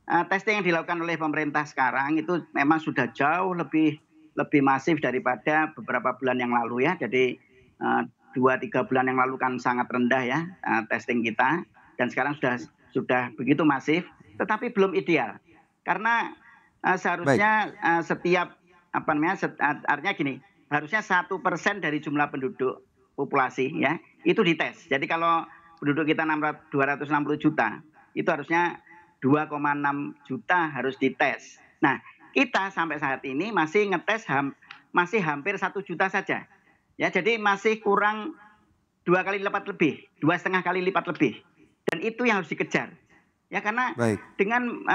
testing yang dilakukan oleh pemerintah sekarang itu memang sudah jauh lebih lebih masif daripada beberapa bulan yang lalu ya. Jadi, 2, 3 bulan yang lalu kan sangat rendah ya, testing kita dan sekarang sudah begitu masif, tetapi belum ideal. Karena, Baik, seharusnya, setiap apa namanya, artinya gini, harusnya 1% dari jumlah penduduk populasi ya, itu dites. Jadi kalau penduduk kita 260 juta, itu harusnya 2,6 juta harus dites. Nah, kita sampai saat ini masih ngetes masih hampir 1 juta saja. Ya, jadi masih kurang 2 kali lipat lebih, 2,5 kali lipat lebih. Dan itu yang harus dikejar. Ya, karena baik. dengan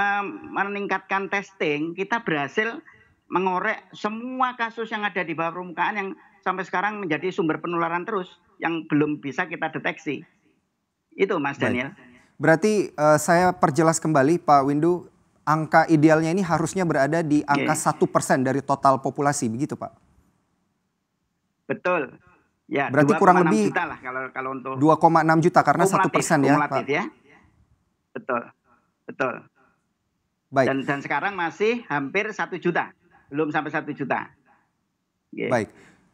meningkatkan testing, kita berhasil mengorek semua kasus yang ada di bawah permukaan yang sampai sekarang menjadi sumber penularan terus yang belum bisa kita deteksi. Itu Mas Baik. Daniel. Berarti, saya perjelas kembali Pak Windu, angka idealnya ini harusnya berada di angka Oke, 1% dari total populasi, begitu Pak? betul. Ya, Berarti dua kurang koma enam lebih juta lah kalau untuk 2,6 juta karena satu kumulatif persen ya kumulatif Pak? ya. Betul, betul. Baik, Dan sekarang masih hampir 1 juta, belum sampai 1 juta. Oke. baik.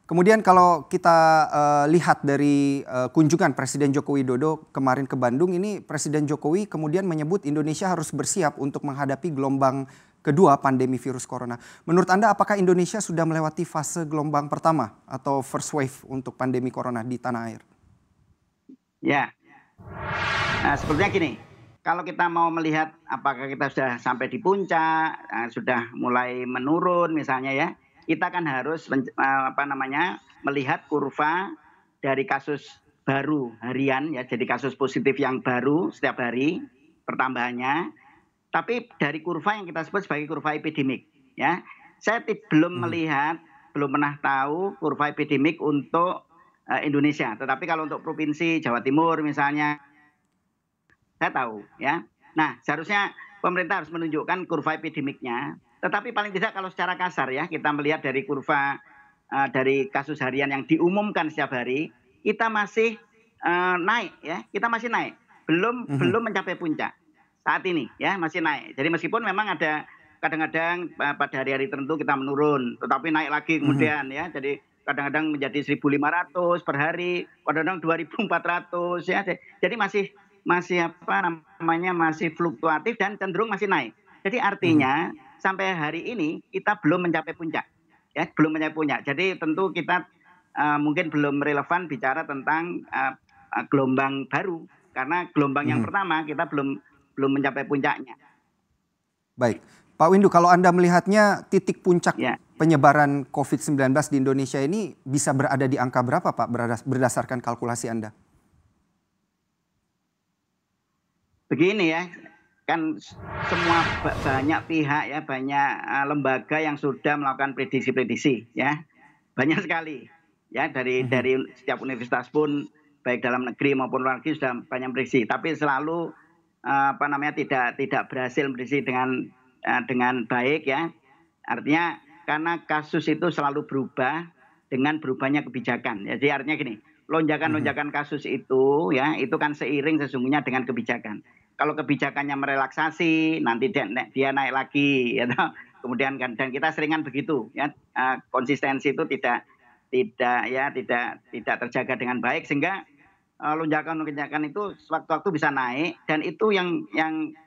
Kemudian kalau kita, lihat dari, kunjungan Presiden Joko Widodo kemarin ke Bandung, ini Presiden Jokowi kemudian menyebut Indonesia harus bersiap untuk menghadapi gelombang kedua pandemi virus corona. Menurut Anda apakah Indonesia sudah melewati fase gelombang pertama atau first wave untuk pandemi corona di tanah air? Ya, sepertinya gini, kalau kita mau melihat apakah kita sudah sampai di puncak, sudah mulai menurun misalnya ya, kita kan harus apa namanya, melihat kurva dari kasus baru harian ya, jadi kasus positif yang baru setiap hari pertambahannya, tapi dari kurva yang kita sebut sebagai kurva epidemik ya. Saya belum Mhm, melihat, belum pernah tahu kurva epidemik untuk Indonesia, tetapi kalau untuk provinsi Jawa Timur misalnya saya tahu ya. Nah, seharusnya pemerintah harus menunjukkan kurva epidemiknya, tetapi paling tidak kalau secara kasar ya, kita melihat dari kurva dari kasus harian yang diumumkan setiap hari, kita masih naik ya, kita masih naik, belum mhm, belum mencapai puncak saat ini ya, masih naik. Jadi meskipun memang ada kadang-kadang pada hari-hari tertentu kita menurun, tetapi naik lagi mhm, kemudian ya. Jadi kadang-kadang menjadi 1.500 per hari, kadang-kadang 2.400 ya. Jadi masih masih apa namanya, masih fluktuatif dan cenderung masih naik. Jadi mhm. artinya sampai hari ini kita belum mencapai puncak, ya belum mencapai puncak. Jadi tentu kita mungkin belum relevan bicara tentang gelombang baru karena gelombang yang Mhm. pertama kita belum belum mencapai puncaknya. Baik. Pak Windu, kalau Anda melihatnya titik puncak Ya, penyebaran COVID-19 di Indonesia ini bisa berada di angka berapa Pak berdasarkan kalkulasi Anda? begini ya, kan semua banyak pihak ya, banyak lembaga yang sudah melakukan prediksi-prediksi ya. Banyak sekali ya Mhm, dari setiap universitas pun baik dalam negeri maupun luar negeri sudah banyak prediksi, tapi selalu apa namanya tidak berhasil prediksi dengan baik ya. Artinya karena kasus itu selalu berubah dengan berubahnya kebijakan. Jadi artinya gini, mhm, lonjakan-lonjakan kasus itu ya, itu kan seiring sesungguhnya dengan kebijakan. Kalau kebijakannya merelaksasi, nanti dia naik lagi ya toh. Kemudian kan dan kita seringan begitu ya, konsistensi itu tidak terjaga dengan baik sehingga lonjakan-lonjakan itu sewaktu-waktu bisa naik dan itu yang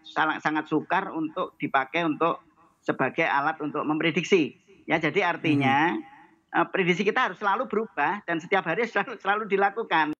sangat sangat sukar untuk dipakai untuk sebagai alat untuk memprediksi. Ya, jadi mhm. artinya prediksi kita harus selalu berubah dan setiap hari selalu dilakukan.